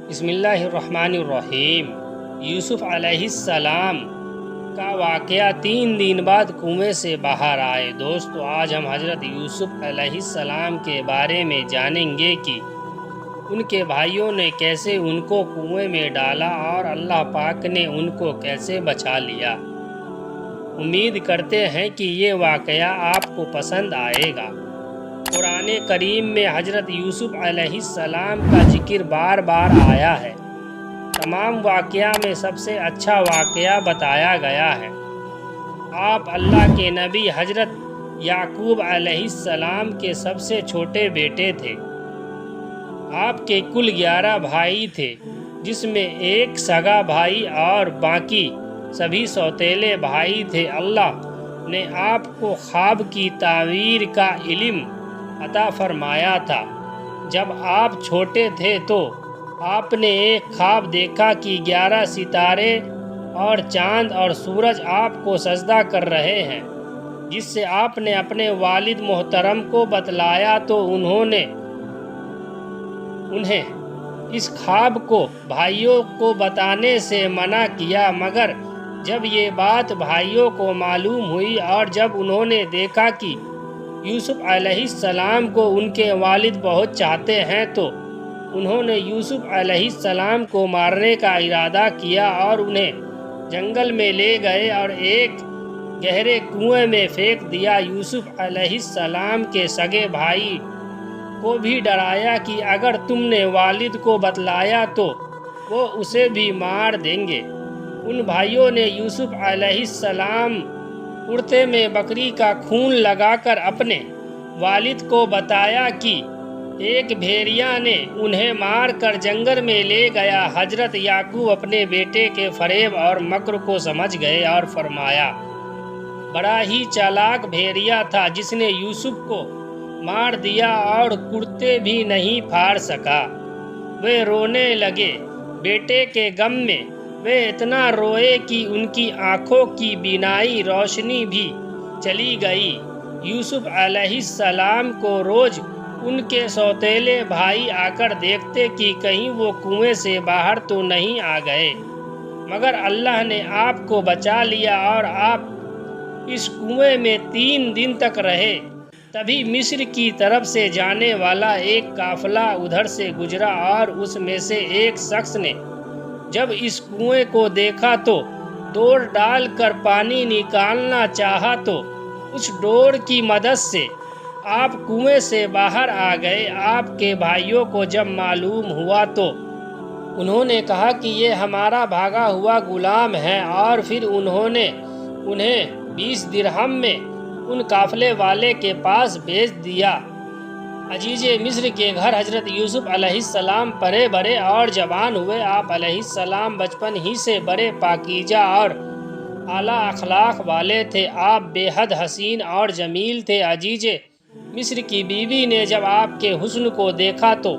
بسم اللہ الرحمن الرحیم۔ یوسف علیہ السلام کا واقعہ 3 دن بعد کنویں سے باہر آئے۔ دوستو، آج ہم حضرت یوسف علیہ السلام کے بارے میں جانیں گے کہ ان کے بھائیوں نے کیسے ان کو کنویں میں ڈالا اور اللہ پاک نے ان کو کیسے بچا لیا۔ امید کرتے ہیں کہ یہ واقعہ آپ کو پسند آئے گا۔ قرآن کریم میں حضرت یوسف علیہ السلام کا ذکر بار بار آیا ہے۔ تمام واقعہ میں سب سے اچھا واقعہ بتایا گیا ہے۔ آپ اللہ کے نبی حضرت یعقوب علیہ السلام کے سب سے چھوٹے بیٹے تھے۔ آپ کے کل 11 بھائی تھے، جس میں ایک سگا بھائی اور باقی سبھی سوتیلے بھائی تھے۔ اللہ نے آپ کو خواب کی تعبیر کا علم عطا فرمایا تھا۔ جب آپ چھوٹے تھے تو آپ نے ایک خواب دیکھا کہ 11 ستارے اور چاند اور سورج آپ کو سجدہ کر رہے ہیں، جس سے آپ نے اپنے والد محترم کو بتلایا تو انہیں اس خواب کو بھائیوں کو بتانے سے منع کیا، مگر جب یہ بات بھائیوں کو معلوم ہوئی اور جب انہوں نے دیکھا کہ یوسف علیہ السلام کو ان کے والد بہت چاہتے ہیں تو انہوں نے یوسف علیہ السلام کو مارنے کا ارادہ کیا اور انہیں جنگل میں لے گئے اور ایک گہرے کنویں میں پھینک دیا۔ یوسف علیہ السلام کے سگے بھائی کو بھی ڈرایا کہ اگر تم نے والد کو بتلایا تو وہ اسے بھی مار دیں گے۔ ان بھائیوں نے یوسف علیہ السلام کرتے میں بکری کا خون لگا کر اپنے والد کو بتایا کہ ایک بھیڑیا نے انہیں مار کر جنگل میں لے گیا۔ حضرت یعقوب اپنے بیٹے کے فریب اور مکر کو سمجھ گئے اور فرمایا، بڑا ہی چالاک بھیڑیا تھا جس نے یوسف کو مار دیا اور کرتے بھی نہیں پھاڑ سکا۔ وہ رونے لگے۔ بیٹے کے غم میں وہ اتنا روئے کہ ان کی آنکھوں کی بینائی روشنی بھی چلی گئی۔ یوسف علیہ السلام کو روز ان کے سوتیلے بھائی آ کر دیکھتے کہ کہیں وہ کنویں سے باہر تو نہیں آ گئے، مگر اللہ نے آپ کو بچا لیا اور آپ اس کنویں میں 3 دن تک رہے۔ تبھی مصر کی طرف سے جانے والا ایک قافلہ ادھر سے گزرا اور اس میں سے ایک شخص نے جب اس کنویں کو دیکھا تو ڈور ڈال کر پانی نکالنا چاہا تو اس ڈور کی مدد سے آپ کنویں سے باہر آ گئے۔ آپ کے بھائیوں کو جب معلوم ہوا تو انہوں نے کہا کہ یہ ہمارا بھاگا ہوا غلام ہے، اور پھر انہوں نے انہیں 20 درہم میں ان قافلے والے کے پاس بھیج دیا۔ عزیز مصر کے گھر حضرت یوسف علیہ السلام پلے بڑھے اور جوان ہوئے۔ آپ علیہ السلام بچپن ہی سے بڑے پاکیزہ اور اعلیٰ اخلاق والے تھے۔ آپ بے حد حسین اور جمیل تھے۔ عزیز مصر کی بیوی نے جب آپ کے حسن کو دیکھا تو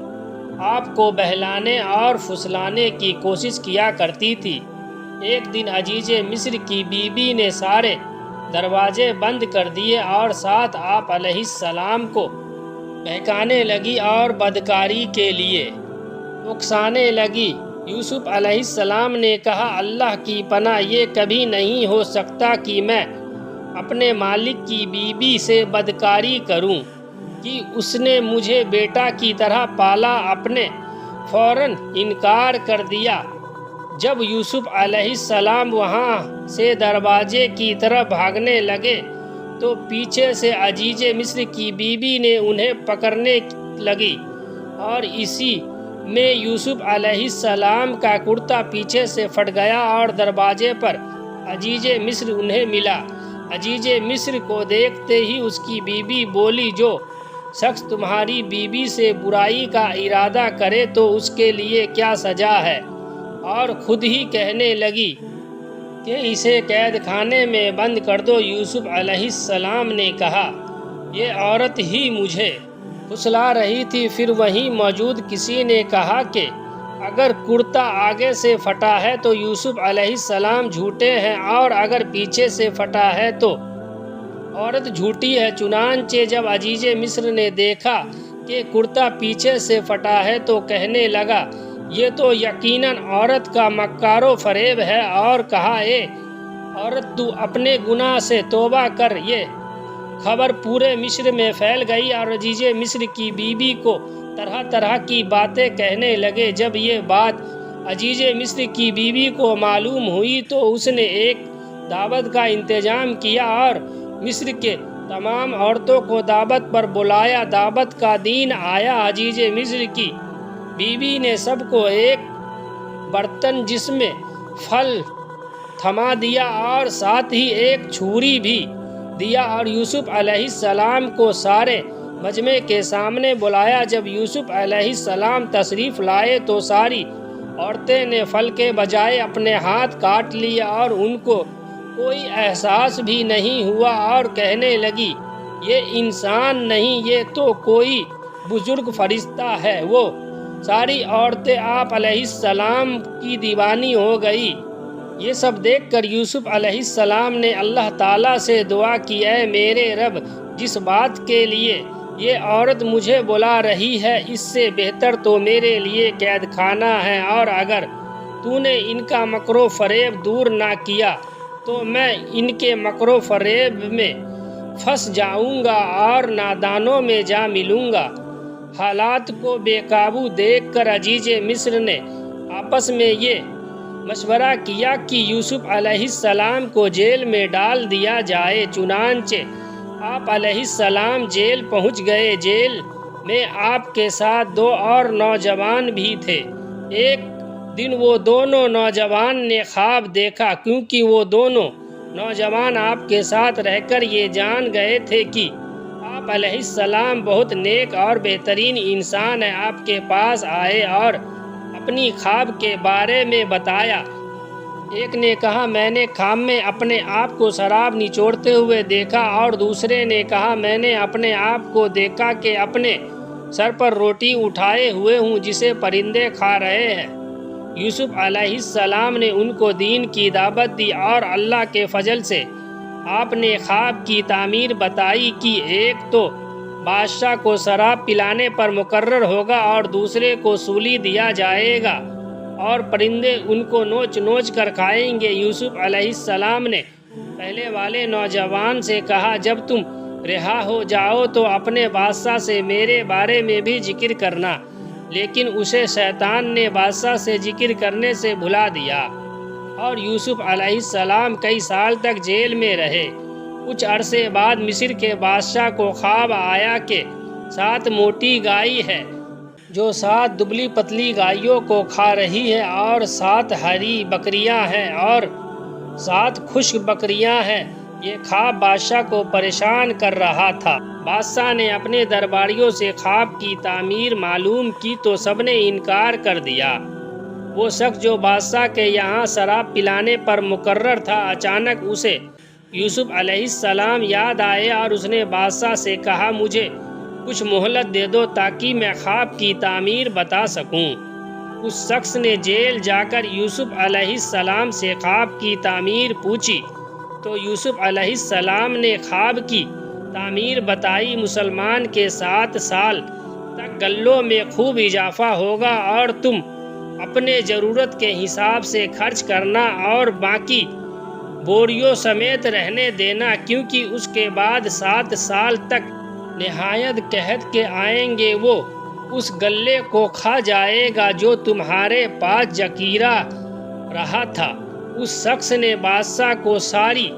آپ کو بہلانے اور پھسلانے کی کوشش کیا کرتی تھی۔ ایک دن عزیز مصر کی بیوی نے سارے دروازے بند کر دیے اور ساتھ آپ علیہ السلام کو بہکانے لگی اور بدکاری کے لیے اکسانے لگی۔ یوسف علیہ السلام نے کہا، اللہ کی پناہ، یہ کبھی نہیں ہو سکتا کہ میں اپنے مالک کی بیوی سے بدکاری کروں کہ اس نے مجھے بیٹا کی طرح پالا۔ آپ نے فوراً انکار کر دیا۔ جب یوسف علیہ السلام وہاں سے دروازے کی طرف بھاگنے لگے تو پیچھے سے عزیز مصر کی بیوی نے انہیں پکڑنے لگی، اور اسی میں یوسف علیہ السلام کا کرتا پیچھے سے پھٹ گیا اور دروازے پر عزیز مصر انہیں ملا۔ عزیز مصر کو دیکھتے ہی اس کی بیوی بولی، جو شخص تمہاری بیوی سے برائی کا ارادہ کرے تو اس کے لیے کیا سزا ہے، اور خود ہی کہنے لگی کہ اسے قید خانے میں بند کر دو۔ یوسف علیہ السلام نے کہا، یہ عورت ہی مجھے پھسلا رہی تھی۔ پھر وہیں موجود کسی نے کہا کہ اگر کرتا آگے سے پھٹا ہے تو یوسف علیہ السلام جھوٹے ہیں، اور اگر پیچھے سے پھٹا ہے تو عورت جھوٹی ہے۔ چنانچہ جب عزیز مصر نے دیکھا کہ کرتا پیچھے سے پھٹا ہے تو کہنے لگا یہ تو یقیناً عورت کا مکار و فریب ہے، اور کہا اے عورت تو اپنے گناہ سے توبہ کر۔ یہ خبر پورے مصر میں پھیل گئی اور عزیز مصر کی بیوی کو طرح طرح کی باتیں کہنے لگے۔ جب یہ بات عزیز مصر کی بیوی کو معلوم ہوئی تو اس نے ایک دعوت کا انتظام کیا اور مصر کے تمام عورتوں کو دعوت پر بلایا۔ دعوت کا دن آیا، عزیز مصر کی بیوی نے سب کو ایک برتن جس میں پھل تھما دیا اور ساتھ ہی ایک چھری بھی دیا اور یوسف علیہ السلام کو سارے مجمع کے سامنے بلایا۔ جب یوسف علیہ السلام تشریف لائے تو ساری عورتیں نے پھل کے بجائے اپنے ہاتھ کاٹ لیے اور ان کو کوئی احساس بھی نہیں ہوا، اور کہنے لگی یہ انسان نہیں، یہ تو کوئی بزرگ فرشتہ ہے۔ وہ ساری عورتیں آپ علیہ السلام کی دیوانی ہو گئی۔ یہ سب دیکھ کر یوسف علیہ السلام نے اللہ تعالیٰ سے دعا کی، اے میرے رب، جس بات کے لیے یہ عورت مجھے بلا رہی ہے اس سے بہتر تو میرے لیے قید خانہ ہے، اور اگر تو نے ان کا مکر و فریب دور نہ کیا تو میں ان کے مکر و فریب میں پھنس جاؤں گا اور نادانوں میں جا ملوں گا۔ حالات کو بے قابو دیکھ کر عزیز مصر نے آپس میں یہ مشورہ کیا کہ یوسف علیہ السلام کو جیل میں ڈال دیا جائے۔ چنانچہ آپ علیہ السلام جیل پہنچ گئے۔ جیل میں آپ کے ساتھ 2 اور نوجوان بھی تھے۔ ایک دن وہ دونوں نوجوان نے خواب دیکھا، کیونکہ وہ دونوں نوجوان آپ کے ساتھ رہ کر یہ جان گئے تھے کہ آپ علیہ السلام بہت نیک اور بہترین انسان ہیں۔ آپ کے پاس آئے اور اپنی خواب کے بارے میں بتایا۔ ایک نے کہا میں نے خواب میں اپنے آپ کو شراب نچوڑتے ہوئے دیکھا، اور دوسرے نے کہا میں نے اپنے آپ کو دیکھا کہ اپنے سر پر روٹی اٹھائے ہوئے ہوں جسے پرندے کھا رہے ہیں۔ یوسف علیہ السلام نے ان کو دین کی دعوت دی اور اللہ کے فضل سے آپ نے خواب کی تعمیر بتائی کہ ایک تو بادشاہ کو شراب پلانے پر مقرر ہوگا اور دوسرے کو سولی دیا جائے گا اور پرندے ان کو نوچ نوچ کر کھائیں گے۔ یوسف علیہ السلام نے پہلے والے نوجوان سے کہا جب تم رہا ہو جاؤ تو اپنے بادشاہ سے میرے بارے میں بھی ذکر کرنا، لیکن اسے شیطان نے بادشاہ سے ذکر کرنے سے بھلا دیا اور یوسف علیہ السلام کئی سال تک جیل میں رہے۔ کچھ عرصے بعد مصر کے بادشاہ کو خواب آیا کہ 7 موٹی گائے ہے جو 7 دبلی پتلی گائیوں کو کھا رہی ہے، اور 7 ہری بکریاں ہیں اور 7 خشک بکریاں ہیں۔ یہ خواب بادشاہ کو پریشان کر رہا تھا۔ بادشاہ نے اپنے درباریوں سے خواب کی تعمیر معلوم کی تو سب نے انکار کر دیا۔ وہ شخص جو بادشاہ کے یہاں شراب پلانے پر مقرر تھا، اچانک اسے یوسف علیہ السلام یاد آئے اور اس نے بادشاہ سے کہا مجھے کچھ مہلت دے دو تاکہ میں خواب کی تعمیر بتا سکوں۔ اس شخص نے جیل جا کر یوسف علیہ السلام سے خواب کی تعمیر پوچھی تو یوسف علیہ السلام نے خواب کی تعمیر بتائی۔ مسلمان کے 7 سال تک غلوں میں خوب اضافہ ہوگا اور تم اپنے ضرورت کے حساب سے خرچ کرنا اور باقی بوریوں سمیت رہنے دینا، کیونکہ اس کے بعد 7 سال تک نہایت قحط کے آئیں گے۔ وہ اس غلے کو کھا جائے گا جو تمہارے پاس ذخیرہ رہا تھا۔ اس شخص نے بادشاہ کو ساری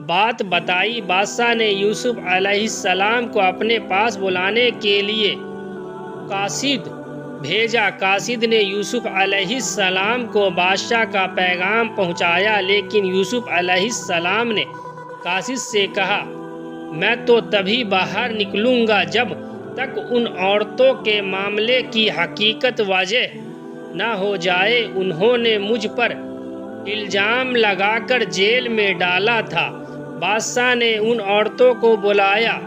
بات بتائی۔ بادشاہ نے یوسف علیہ السلام کو اپنے پاس بلانے کے لیے قاصد بھیجا۔ قاصد نے یوسف علیہ السلام کو بادشاہ کا پیغام پہنچایا، لیکن یوسف علیہ السلام نے قاصد سے کہا میں تو تبھی باہر نکلوں گا جب تک ان عورتوں کے معاملے کی حقیقت واضح نہ ہو جائے۔ انہوں نے مجھ پر الزام لگا کر جیل میں ڈالا تھا۔ بادشاہ نے ان عورتوں کو بلایا،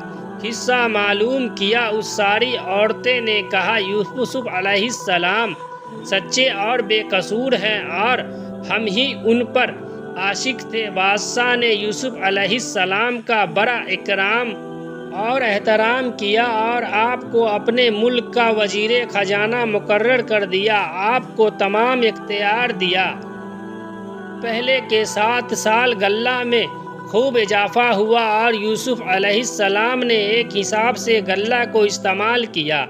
قصہ معلوم کیا۔ اس ساری عورتیں نے کہا یوسف علیہ السلام سچے اور بے قصور ہیں اور ہم ہی ان پر عاشق تھے۔ بادشاہ نے یوسف علیہ السلام کا بڑا اکرام اور احترام کیا اور آپ کو اپنے ملک کا وزیر خزانہ مقرر کر دیا، آپ کو تمام اختیار دیا۔ پہلے کے 7 سال غلہ میں خوب اضافہ ہوا اور یوسف علیہ السلام نے ایک حساب سے غلہ کو استعمال کیا۔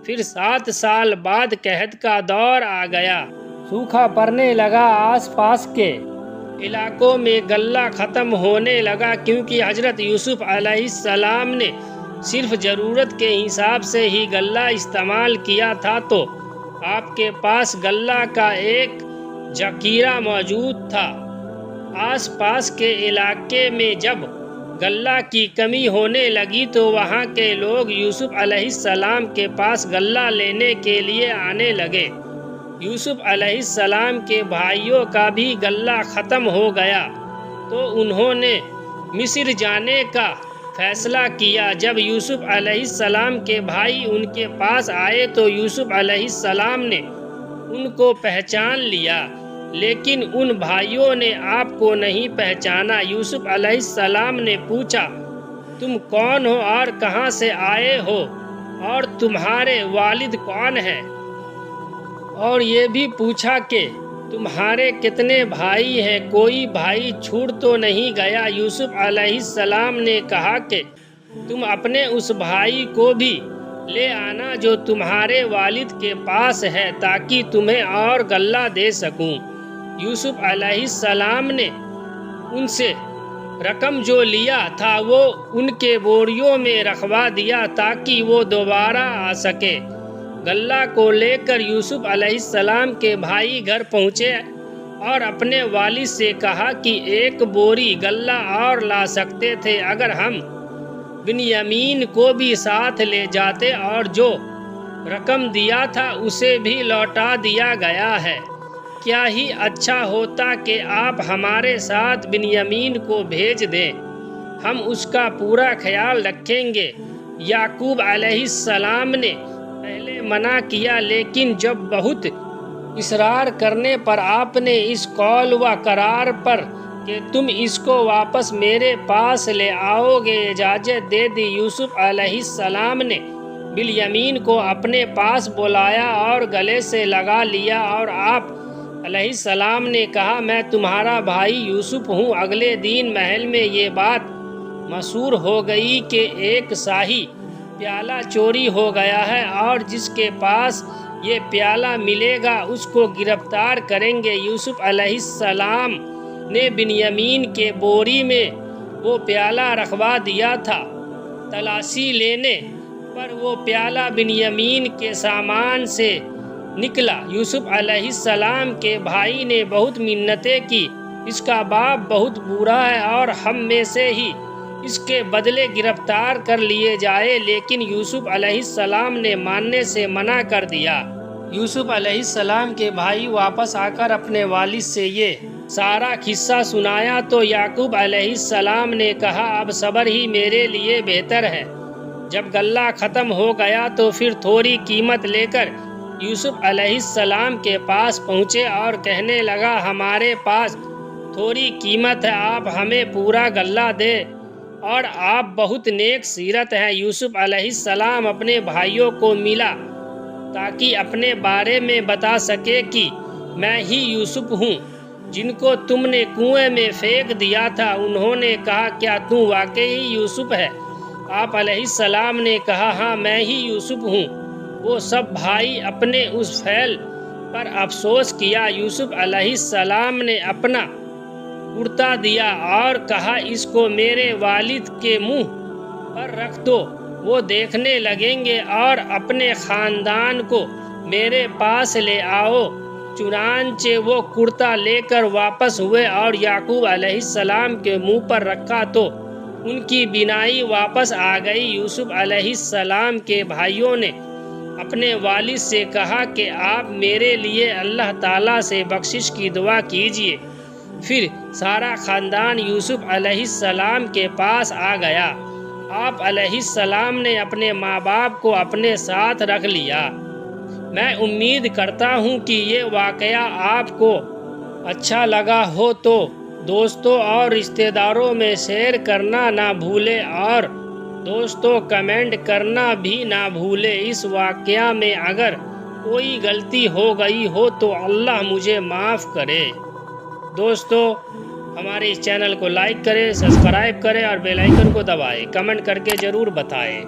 پھر 7 سال بعد قحط کا دور آ گیا، سوکھا پڑنے لگا، آس پاس کے علاقوں میں غلہ ختم ہونے لگا، کیونکہ حضرت یوسف علیہ السلام نے صرف ضرورت کے حساب سے ہی غلہ استعمال کیا تھا، تو آپ کے پاس غلہ کا ایک ذخیرہ موجود تھا۔ آس پاس کے علاقے میں جب غلہ کی کمی ہونے لگی تو وہاں کے لوگ یوسف علیہ السلام کے پاس غلہ لینے کے لیے آنے لگے۔ یوسف علیہ السلام کے بھائیوں کا بھی غلہ ختم ہو گیا تو انہوں نے مصر جانے کا فیصلہ کیا۔ جب یوسف علیہ السلام کے بھائی ان کے پاس آئے تو یوسف علیہ السلام نے ان کو پہچان لیا، لیکن ان بھائیوں نے آپ کو نہیں پہچانا۔ یوسف علیہ السلام نے پوچھا، تم کون ہو اور کہاں سے آئے ہو اور تمہارے والد کون ہیں؟ اور یہ بھی پوچھا کہ تمہارے کتنے بھائی ہیں، کوئی بھائی چھوٹ تو نہیں گیا؟ یوسف علیہ السلام نے کہا کہ تم اپنے اس بھائی کو بھی لے آنا جو تمہارے والد کے پاس ہے، تاکہ تمہیں اور غلہ دے سکوں۔ یوسف علیہ السلام نے ان سے رقم جو لیا تھا وہ ان کے بوریوں میں رکھوا دیا تاکہ وہ دوبارہ آ سکے۔ غلہ کو لے کر یوسف علیہ السلام کے بھائی گھر پہنچے اور اپنے والد سے کہا کہ ایک بوری غلہ اور لا سکتے تھے اگر ہم بنیامین کو بھی ساتھ لے جاتے، اور جو رقم دیا تھا اسے بھی لوٹا دیا گیا ہے۔ کیا ہی اچھا ہوتا کہ آپ ہمارے ساتھ بنیامین کو بھیج دیں، ہم اس کا پورا خیال رکھیں گے۔ یعقوب علیہ السلام نے پہلے منع کیا، لیکن جب بہت اصرار کرنے پر آپ نے اس قول و قرار پر کہ تم اس کو واپس میرے پاس لے آؤ گے اجازت دے دی۔ یوسف علیہ السلام نے بنیامین کو اپنے پاس بلایا اور گلے سے لگا لیا، اور آپ علیہ السلام نے کہا، میں تمہارا بھائی یوسف ہوں۔ اگلے دن محل میں یہ بات مشہور ہو گئی کہ ایک شاہی پیالہ چوری ہو گیا ہے، اور جس کے پاس یہ پیالہ ملے گا اس کو گرفتار کریں گے۔ یوسف علیہ السلام نے بنیامین کے بوری میں وہ پیالہ رکھوا دیا تھا۔ تلاشی لینے پر وہ پیالہ بنیامین کے سامان سے نکلا۔ یوسف علیہ السلام کے بھائی نے بہت منتیں کی، اس کا باپ بہت برا ہے اور ہم میں سے ہی اس کے بدلے گرفتار کر لیے جائے، لیکن یوسف علیہ السلام نے ماننے سے منع کر دیا۔ یوسف علیہ السلام کے بھائی واپس آ کر اپنے والد سے یہ سارا قصہ سنایا تو یعقوب علیہ السلام نے کہا، اب صبر ہی میرے لیے بہتر ہے۔ جب غلہ ختم ہو گیا تو پھر تھوڑی قیمت لے کر یوسف علیہ السلام کے پاس پہنچے اور کہنے لگا، ہمارے پاس تھوڑی قیمت ہے، آپ ہمیں پورا غلہ دے، اور آپ بہت نیک سیرت ہیں۔ یوسف علیہ السلام اپنے بھائیوں کو ملا تاکہ اپنے بارے میں بتا سکے کہ میں ہی یوسف ہوں جن کو تم نے کنویں میں پھینک دیا تھا۔ انہوں نے کہا، کیا تم واقعی یوسف ہے؟ آپ علیہ السلام نے کہا، ہاں میں ہی یوسف ہوں۔ وہ سب بھائی اپنے اس فعل پر افسوس کیا۔ یوسف علیہ السلام نے اپنا کرتا دیا اور کہا، اس کو میرے والد کے منہ پر رکھ دو، وہ دیکھنے لگیں گے، اور اپنے خاندان کو میرے پاس لے آؤ۔ چنانچہ وہ کرتا لے کر واپس ہوئے اور یعقوب علیہ السلام کے منہ پر رکھا تو ان کی بینائی واپس آ گئی۔ یوسف علیہ السلام کے بھائیوں نے اپنے والد سے کہا کہ آپ میرے لیے اللہ تعالیٰ سے بخشش کی دعا کیجیے۔ پھر سارا خاندان یوسف علیہ السلام کے پاس آ گیا۔ آپ علیہ السلام نے اپنے ماں باپ کو اپنے ساتھ رکھ لیا۔ میں امید کرتا ہوں کہ یہ واقعہ آپ کو اچھا لگا ہو تو دوستوں اور رشتہ داروں میں شیئر کرنا نہ بھولیں، اور دوستو کمنٹ کرنا بھی نہ بھولے، اس واقعہ میں اگر کوئی غلطی ہو گئی ہو تو اللہ مجھے معاف کرے۔ دوستو ہمارے اس چینل کو لائک کریں، سبسکرائب کریں اور بیل آئیکن کو دبائیں، کمنٹ کر کے ضرور بتائیں۔